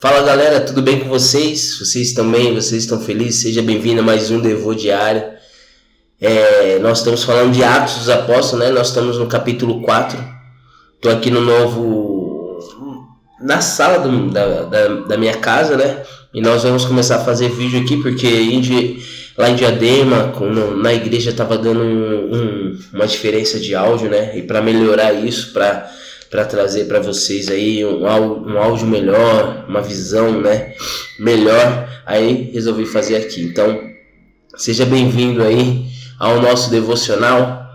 Fala galera, tudo bem com vocês? Vocês estão bem? Vocês estão felizes? Seja bem-vindo a mais um Devô Diário. Nós estamos falando de Atos dos Apóstolos, né? Nós estamos no capítulo 4. Estou aqui na sala da minha casa, né? E nós vamos começar a fazer vídeo aqui porque lá em Diadema, na igreja, estava dando uma diferença de áudio, né? E para melhorar isso, para trazer para vocês aí um áudio melhor, uma visão, né, melhor, aí resolvi fazer aqui. Então, seja bem-vindo aí ao nosso devocional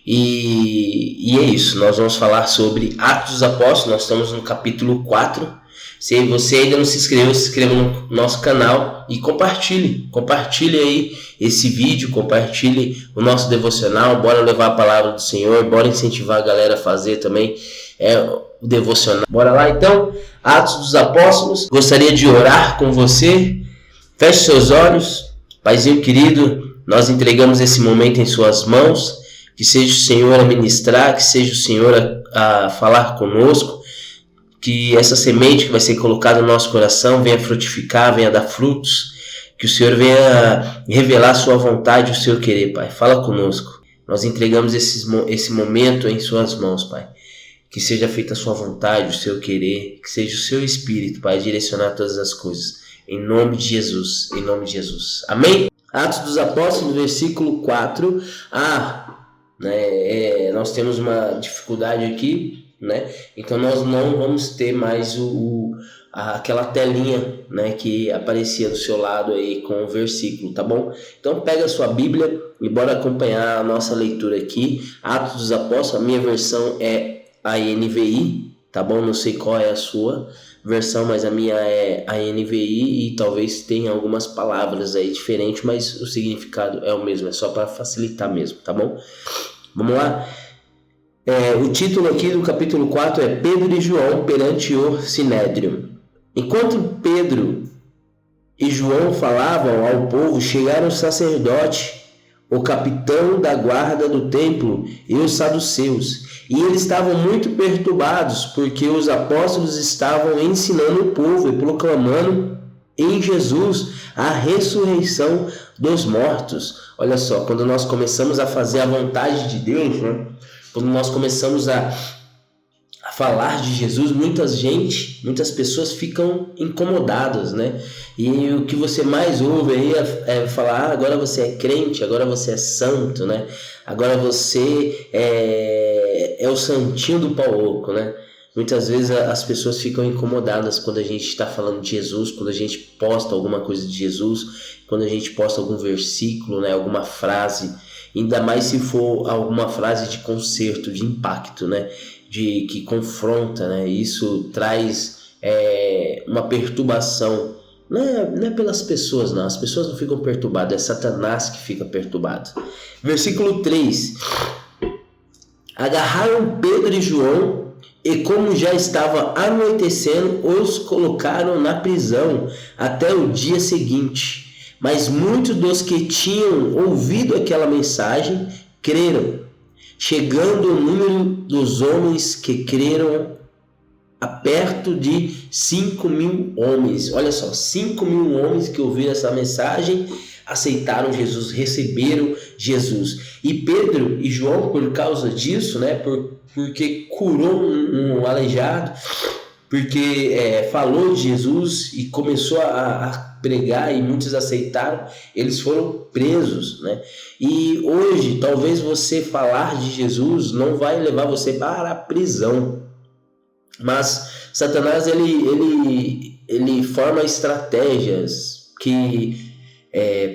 e é isso, nós vamos falar sobre Atos dos Apóstolos. Nós estamos no capítulo 4. Se você ainda não se inscreva no nosso canal e compartilhe aí esse vídeo, compartilhe o nosso devocional. Bora levar a palavra do Senhor, bora incentivar a galera a fazer também o devocional. Bora lá então, Atos dos Apóstolos. Gostaria de orar com você. Feche seus olhos. Paizinho querido, nós entregamos esse momento em suas mãos. Que seja o Senhor a ministrar, que seja o Senhor a falar conosco. Que essa semente que vai ser colocada no nosso coração venha frutificar, venha dar frutos. Que o Senhor venha revelar a sua vontade, o seu querer, Pai. Fala conosco. Nós entregamos esse momento em suas mãos, Pai. Que seja feita a sua vontade, o seu querer. Que seja o seu Espírito, Pai, direcionar todas as coisas. Em nome de Jesus. Em nome de Jesus. Amém? Atos dos Apóstolos, versículo 4. Nós temos uma dificuldade aqui, né? Então nós não vamos ter mais aquela telinha, né, que aparecia do seu lado aí com o versículo, tá bom? Então pega a sua Bíblia e bora acompanhar a nossa leitura aqui. Atos dos Apóstolos, a minha versão é a NVI, tá bom? Não sei qual é a sua versão, mas a minha é a NVI e talvez tenha algumas palavras aí diferentes, mas o significado é o mesmo, é só para facilitar mesmo, tá bom? Vamos lá? O título aqui do capítulo 4 é Pedro e João perante o Sinédrio. Enquanto Pedro e João falavam ao povo, chegaram o sacerdote, o capitão da guarda do templo e os saduceus. E eles estavam muito perturbados, porque os apóstolos estavam ensinando o povo e proclamando em Jesus a ressurreição dos mortos. Olha só, quando nós começamos a fazer a vontade de Deus, né? Quando nós começamos a falar de Jesus, muitas pessoas ficam incomodadas, né? E o que você mais ouve aí é falar, agora você é crente, agora você é santo, né? Agora você é o santinho do pau oco, né? Muitas vezes as pessoas ficam incomodadas quando a gente está falando de Jesus, quando a gente posta alguma coisa de Jesus, quando a gente posta algum versículo, né? Alguma frase, ainda mais se for alguma frase de conserto, de impacto, né? Que confronta, né? Isso traz uma perturbação. Não é pelas pessoas, não. As pessoas não ficam perturbadas, é Satanás que fica perturbado. Versículo 3. Agarraram Pedro e João e, como já estava anoitecendo, os colocaram na prisão até o dia seguinte. Mas muitos dos que tinham ouvido aquela mensagem creram, chegando o número dos homens que creram a perto de 5.000 homens. Olha só, 5.000 homens que ouviram essa mensagem aceitaram Jesus, receberam Jesus. E Pedro e João, por causa disso, né, porque curou um aleijado, porque falou de Jesus e começou a pregar e muitos aceitaram, eles foram presos, né? E hoje, talvez você falar de Jesus não vai levar você para a prisão, mas Satanás ele forma estratégias que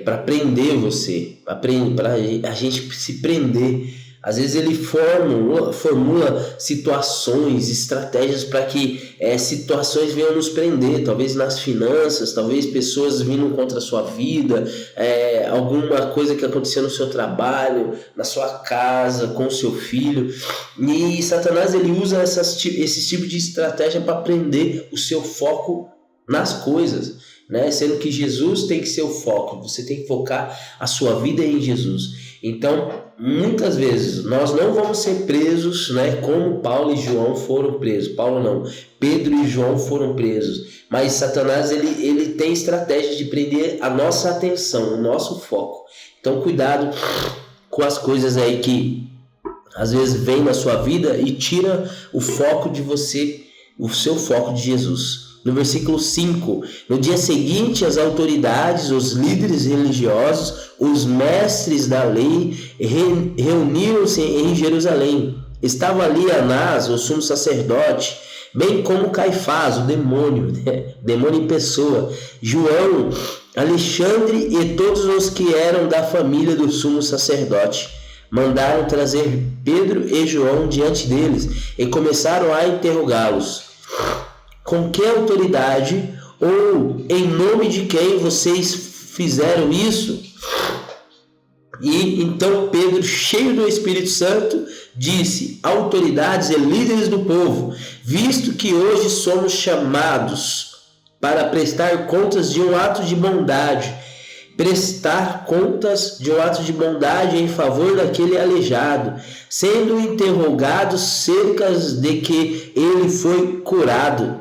para prender você, para a gente se prender. Às vezes ele formula situações, estratégias para que situações venham nos prender, talvez nas finanças, talvez pessoas vindo contra a sua vida, alguma coisa que aconteceu no seu trabalho, na sua casa, com o seu filho. E Satanás ele usa esse tipo de estratégia para prender o seu foco nas coisas, né? Sendo que Jesus tem que ser o foco, você tem que focar a sua vida em Jesus. Então, muitas vezes nós não vamos ser presos, né, como Paulo e João foram presos. Paulo não, Pedro e João foram presos. Mas Satanás, ele tem estratégia de prender a nossa atenção, o nosso foco. Então cuidado com as coisas aí que às vezes vem na sua vida e tira o foco de você, o seu foco de Jesus. No versículo 5, no dia seguinte as autoridades, os líderes religiosos, os mestres da lei reuniram-se em Jerusalém. Estava ali Anás, o sumo sacerdote, bem como Caifás, o demônio, demônio em pessoa, João, Alexandre e todos os que eram da família do sumo sacerdote. Mandaram trazer Pedro e João diante deles e começaram a interrogá-los. Com que autoridade ou em nome de quem vocês fizeram isso? E então Pedro, cheio do Espírito Santo, disse: autoridades e líderes do povo, visto que hoje somos chamados para prestar contas de um ato de bondade, em favor daquele aleijado, sendo interrogados cerca de que ele foi curado.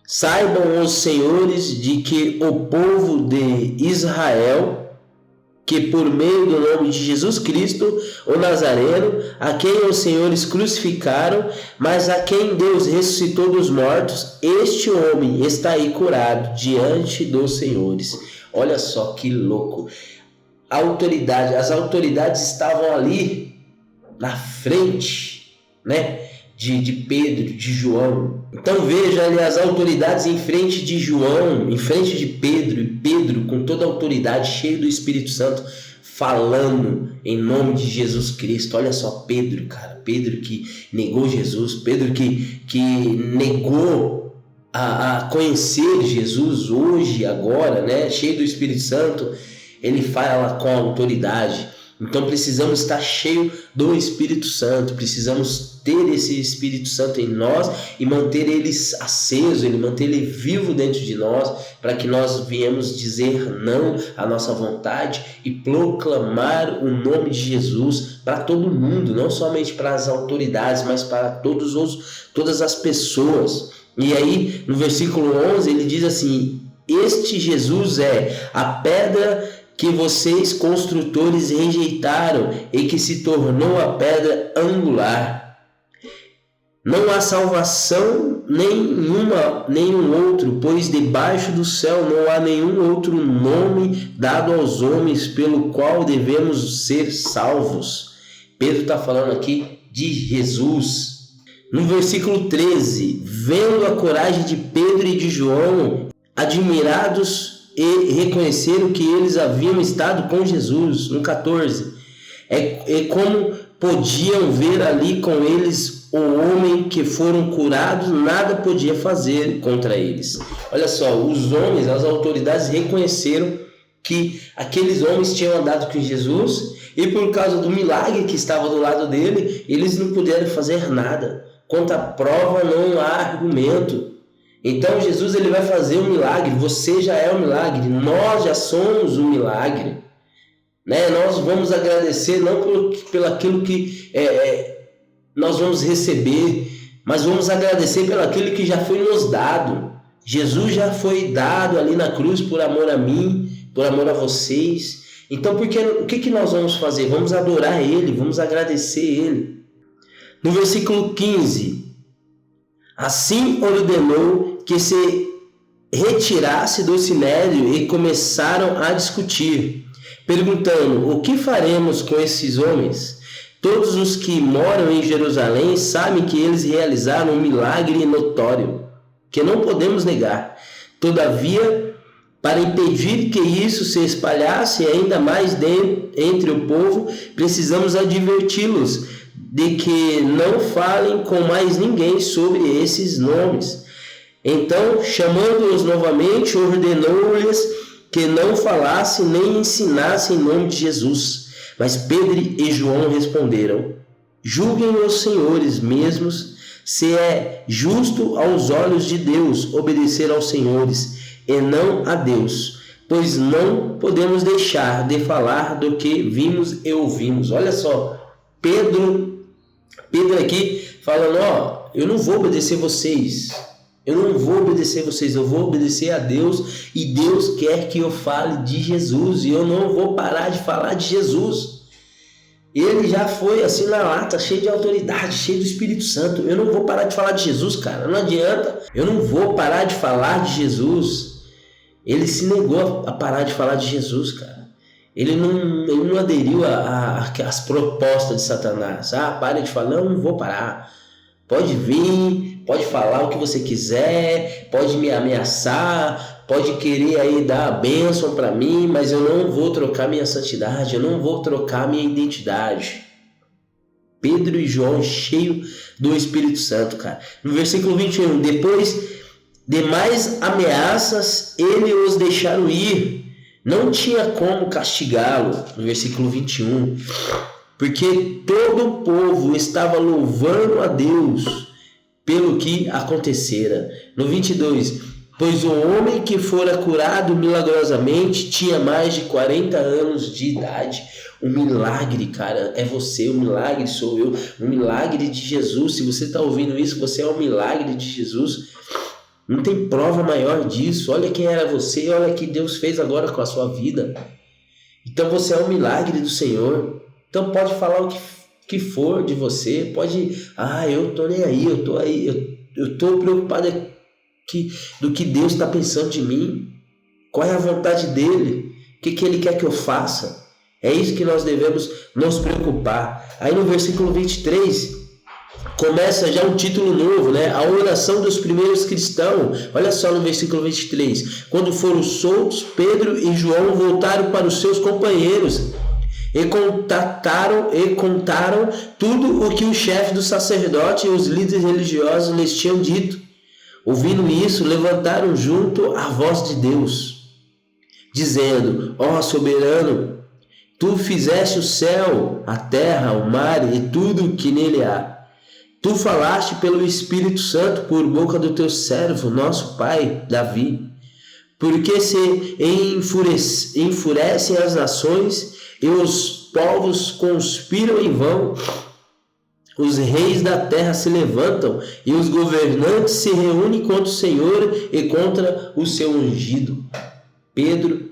Saibam os senhores de que o povo de Israel, que por meio do nome de Jesus Cristo, o Nazareno, a quem os senhores crucificaram, mas a quem Deus ressuscitou dos mortos, este homem está aí curado diante dos senhores. Olha só que louco. As autoridades estavam ali na frente, né, de Pedro, de João. Então veja ali as autoridades em frente de João, em frente de Pedro, e Pedro com toda a autoridade, cheio do Espírito Santo, falando em nome de Jesus Cristo. Olha só Pedro, cara, Pedro que negou Jesus, Pedro que negou a conhecer Jesus hoje, agora, né, cheio do Espírito Santo, ele fala com autoridade. Então precisamos estar cheio do Espírito Santo, precisamos ter esse Espírito Santo em nós e manter ele aceso, manter ele vivo dentro de nós, para que nós venhamos dizer não à nossa vontade e proclamar o nome de Jesus para todo mundo, não somente para as autoridades, mas para todas as pessoas. E aí no versículo 11 ele diz assim: este Jesus é a pedra que vocês construtores rejeitaram e que se tornou a pedra angular. Não há salvação nenhum outro, pois debaixo do céu não há nenhum outro nome dado aos homens pelo qual devemos ser salvos. Pedro está falando aqui de Jesus. No versículo 13, vendo a coragem de Pedro e de João, admirados e reconheceram que eles haviam estado com Jesus. No 14, é como podiam ver ali com eles o homem que foram curados, nada podia fazer contra eles. Olha só, os homens, as autoridades reconheceram que aqueles homens tinham andado com Jesus e por causa do milagre que estava do lado dele, eles não puderam fazer nada. Quanto à prova, não há argumento. Então Jesus ele vai fazer um milagre, você já é um milagre, nós já somos um milagre, né? Nós vamos agradecer não pelo aquilo que nós vamos receber, mas vamos agradecer pelo aquilo que já foi nos dado. Jesus já foi dado ali na cruz por amor a mim, por amor a vocês. Então o que nós vamos fazer? Vamos adorar Ele, vamos agradecer Ele. No versículo 15, assim ordenou que se retirasse do sinédrio e começaram a discutir, perguntando: o que faremos com esses homens? Todos os que moram em Jerusalém sabem que eles realizaram um milagre notório, que não podemos negar. Todavia, para impedir que isso se espalhasse ainda mais entre o povo, precisamos adverti-los de que não falem com mais ninguém sobre esses nomes. Então, chamando-os novamente, ordenou-lhes que não falassem nem ensinassem em nome de Jesus. Mas Pedro e João responderam: julguem os senhores mesmos se é justo aos olhos de Deus obedecer aos senhores e não a Deus, pois não podemos deixar de falar do que vimos e ouvimos. Olha só, Pedro aqui falando: eu não vou obedecer vocês, Eu não vou obedecer vocês, eu vou obedecer a Deus, e Deus quer que eu fale de Jesus, e eu não vou parar de falar de Jesus. Ele já foi assim na lata, cheio de autoridade, cheio do Espírito Santo. Eu não vou parar de falar de Jesus, cara, não adianta. Eu não vou parar de falar de Jesus. Ele se negou a parar de falar de Jesus, cara. Ele não aderiu às propostas de Satanás. Pare de falar. Não vou parar. Pode vir, pode falar o que você quiser, pode me ameaçar, pode querer aí dar a bênção para mim, mas eu não vou trocar minha santidade, eu não vou trocar minha identidade. Pedro e João cheios do Espírito Santo, cara. No versículo 21, depois de mais ameaças, ele os deixaram ir. Não tinha como castigá-lo, no versículo 21, porque todo o povo estava louvando a Deus pelo que acontecera. No 22, pois o homem que fora curado milagrosamente tinha mais de 40 anos de idade. Um milagre, cara, é você, o milagre sou eu, um milagre de Jesus. Se você está ouvindo isso, você é um milagre de Jesus. Não tem prova maior disso. Olha quem era você, olha o que Deus fez agora com a sua vida. Então você é um milagre do Senhor. Então pode falar o que for de você, pode, eu tô nem aí, eu tô aí, eu tô preocupado do que Deus está pensando de mim, qual é a vontade dele, o que ele quer que eu faça. É isso que nós devemos nos preocupar. Aí no versículo 23, começa já um título novo, né? A oração dos primeiros cristãos. Olha só no versículo 23. Quando foram soltos, Pedro e João voltaram para os seus companheiros e contaram tudo o que o chefe do sacerdote e os líderes religiosos lhes tinham dito. Ouvindo isso, levantaram junto a voz de Deus, dizendo: ó soberano, tu fizeste o céu, a terra, o mar e tudo o que nele há. Tu falaste pelo Espírito Santo por boca do teu servo, nosso pai, Davi. Porque se enfurecem as nações e os povos conspiram em vão, os reis da terra se levantam e os governantes se reúnem contra o Senhor e contra o seu ungido. Pedro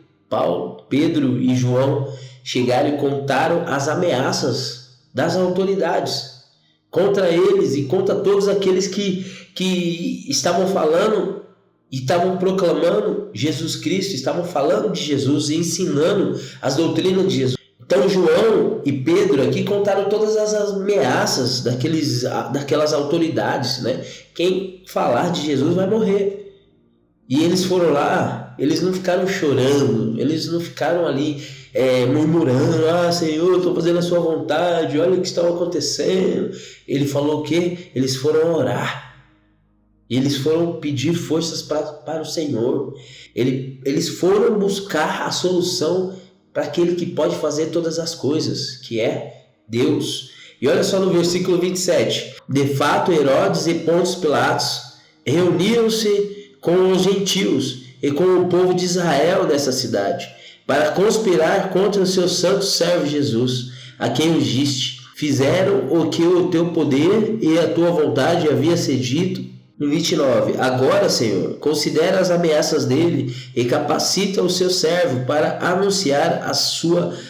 e João chegaram e contaram as ameaças das autoridades contra eles e contra todos aqueles que estavam falando e estavam proclamando Jesus Cristo, estavam falando de Jesus e ensinando as doutrinas de Jesus. Então João e Pedro aqui contaram todas as ameaças daquelas autoridades, né? Quem falar de Jesus vai morrer. E eles foram lá, eles não ficaram chorando, eles não ficaram ali murmurando: Senhor, eu estou fazendo a sua vontade, olha o que está acontecendo. Ele falou o quê? Eles foram orar. Eles foram pedir forças para o Senhor. Eles foram buscar a solução para aquele que pode fazer todas as coisas, que é Deus. E olha só no versículo 27. De fato, Herodes e Pôncio Pilatos reuniram-se com os gentios e com o povo de Israel dessa cidade, para conspirar contra o seu santo servo Jesus, a quem ungiste. Fizeram o que o teu poder e a tua vontade havia dito. No 29, agora, Senhor, considera as ameaças dele e capacita o seu servo para anunciar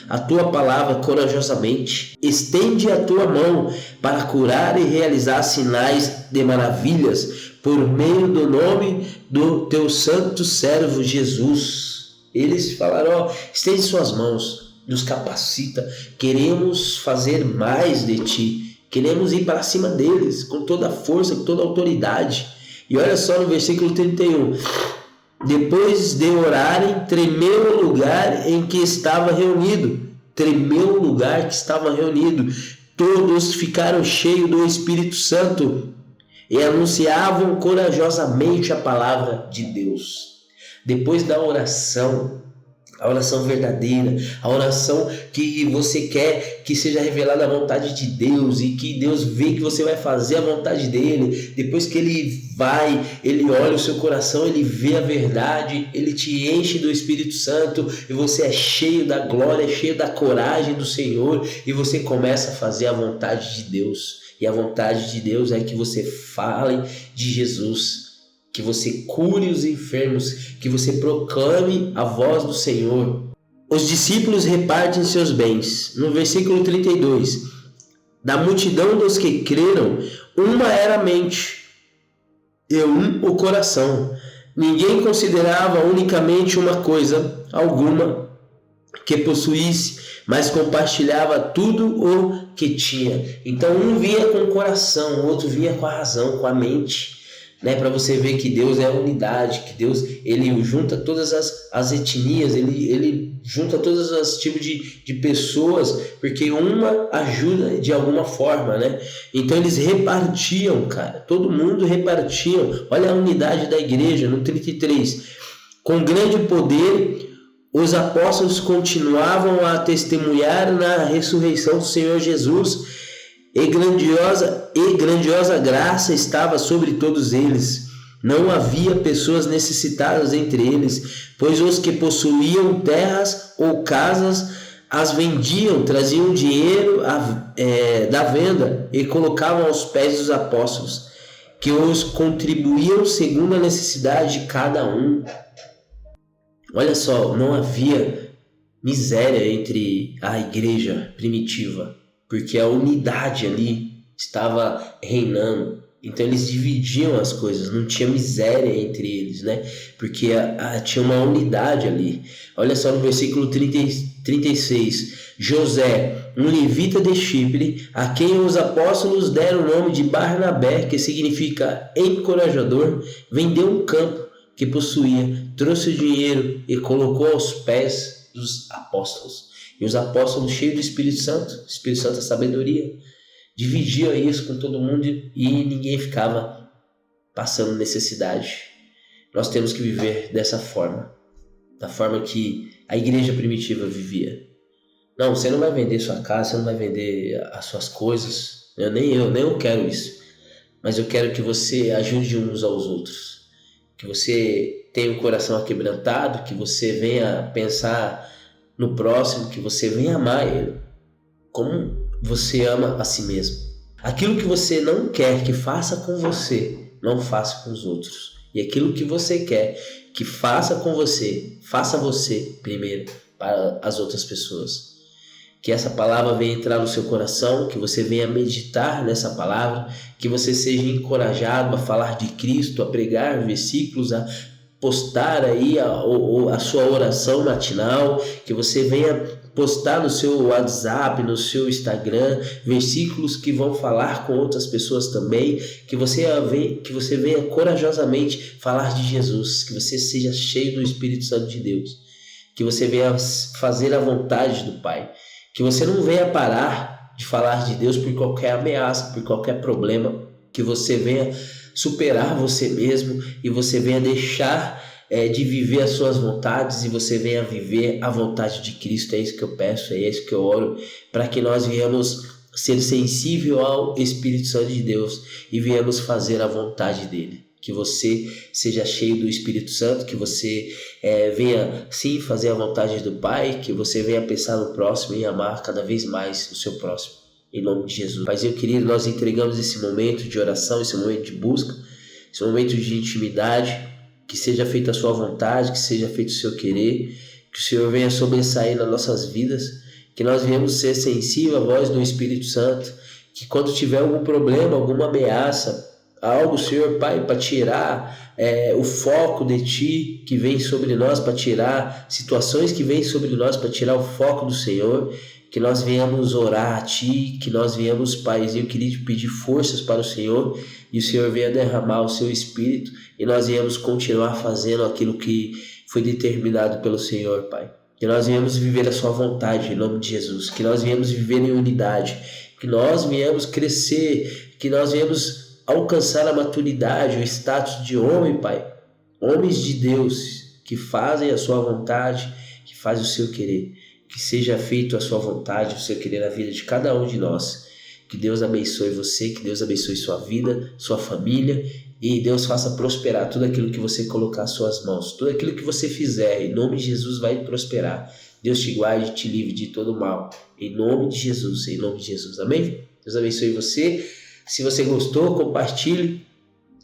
a tua palavra corajosamente. Estende a tua mão para curar e realizar sinais de maravilhas por meio do nome do teu santo servo Jesus. Eles falaram: estende suas mãos, nos capacita, queremos fazer mais de ti. Queremos ir para cima deles com toda a força, com toda a autoridade. E olha só no versículo 31. Depois de orarem, tremeu o lugar em que estava reunido. Tremeu o lugar que estava reunido. Todos ficaram cheios do Espírito Santo e anunciavam corajosamente a palavra de Deus. Depois da oração, a oração verdadeira, a oração que você quer que seja revelada a vontade de Deus e que Deus vê que você vai fazer a vontade dele. Depois que ele olha o seu coração, ele vê a verdade, ele te enche do Espírito Santo e você é cheio da glória, cheio da coragem do Senhor e você começa a fazer a vontade de Deus. E a vontade de Deus é que você fale de Jesus. que você cure os enfermos, que você proclame a voz do Senhor. Os discípulos repartem seus bens. No versículo 32, da multidão dos que creram, uma era a mente e um o coração. Ninguém considerava unicamente uma coisa alguma que possuísse, mas compartilhava tudo o que tinha. Então um vinha com o coração, o outro vinha com a razão, com a mente, né? Para você ver que Deus é a unidade, que Deus ele junta todas as etnias, ele junta todos os tipos de pessoas, porque uma ajuda de alguma forma, né? Então eles repartiam, cara, todo mundo repartiam. Olha a unidade da igreja no 33. Com grande poder, os apóstolos continuavam a testemunhar na ressurreição do Senhor Jesus, e grandiosa graça estava sobre todos eles. Não havia pessoas necessitadas entre eles, pois os que possuíam terras ou casas as vendiam, traziam dinheiro da venda e colocavam aos pés dos apóstolos, que os contribuíam segundo a necessidade de cada um. Olha só, não havia miséria entre a igreja primitiva, porque a unidade ali estava reinando. Então eles dividiam as coisas, não tinha miséria entre eles, né? Porque tinha uma unidade ali. Olha só no versículo 36. José, um levita de Chipre, a quem os apóstolos deram o nome de Barnabé, que significa encorajador, vendeu um campo que possuía, trouxe o dinheiro e colocou aos pés dos apóstolos. E os apóstolos, cheios do Espírito Santo é sabedoria, dividiam isso com todo mundo e ninguém ficava passando necessidade. Nós temos que viver dessa forma, da forma que a igreja primitiva vivia. Não, você não vai vender sua casa, você não vai vender as suas coisas, nem eu quero isso. Mas eu quero que você ajude uns aos outros, que você tenha o coração aquebrantado, que você venha pensar no próximo, que você venha amar ele como você ama a si mesmo. Aquilo que você não quer que faça com você, não faça com os outros. E aquilo que você quer que faça com você, faça você primeiro para as outras pessoas. Que essa palavra venha entrar no seu coração, que você venha meditar nessa palavra, que você seja encorajado a falar de Cristo, a pregar versículos, a postar aí a sua oração matinal, que você venha postar no seu WhatsApp, no seu Instagram, versículos que vão falar com outras pessoas também, que você venha corajosamente falar de Jesus, que você seja cheio do Espírito Santo de Deus, que você venha fazer a vontade do Pai, que você não venha parar de falar de Deus por qualquer ameaça, por qualquer problema, que você venha superar você mesmo e você venha deixar de viver as suas vontades e você venha viver a vontade de Cristo. É isso que eu peço, é isso que eu oro, para que nós venhamos ser sensível ao Espírito Santo de Deus e venhamos fazer a vontade dele. Que você seja cheio do Espírito Santo, que você venha sim fazer a vontade do Pai, que você venha pensar no próximo e amar cada vez mais o seu próximo. Em nome de Jesus. Paizinho querido, nós entregamos esse momento de oração, esse momento de busca, esse momento de intimidade, que seja feita a sua vontade, que seja feito o seu querer, que o Senhor venha sobressair nas nossas vidas, que nós venhamos ser sensíveis à voz do Espírito Santo, que quando tiver algum problema, alguma ameaça, algo, Senhor Pai, para tirar o foco de Ti que vem sobre nós, para tirar situações que vêm sobre nós, para tirar o foco do Senhor, que nós venhamos orar a Ti, que nós venhamos, Paizinho, eu queria te pedir forças para o Senhor, e o Senhor venha derramar o Seu Espírito, e nós venhamos continuar fazendo aquilo que foi determinado pelo Senhor, Pai. Que nós venhamos viver a Sua vontade, em nome de Jesus, que nós venhamos viver em unidade, que nós venhamos crescer, que nós venhamos alcançar a maturidade, o status de homem, Pai. Homens de Deus, que fazem a Sua vontade, que fazem o Seu querer. Que seja feito a Sua vontade, o Seu querer na vida de cada um de nós. Que Deus abençoe você, que Deus abençoe sua vida, sua família, e Deus faça prosperar tudo aquilo que você colocar às suas mãos. Tudo aquilo que você fizer, em nome de Jesus, vai prosperar. Deus te guarde e te livre de todo mal. Em nome de Jesus, em nome de Jesus. Amém? Deus abençoe você. Se você gostou, compartilhe.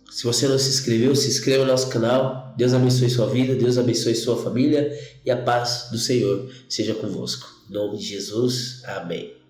Se você não se inscreveu, se inscreva no nosso canal. Deus abençoe sua vida, Deus abençoe sua família e a paz do Senhor seja convosco. Em nome de Jesus, amém.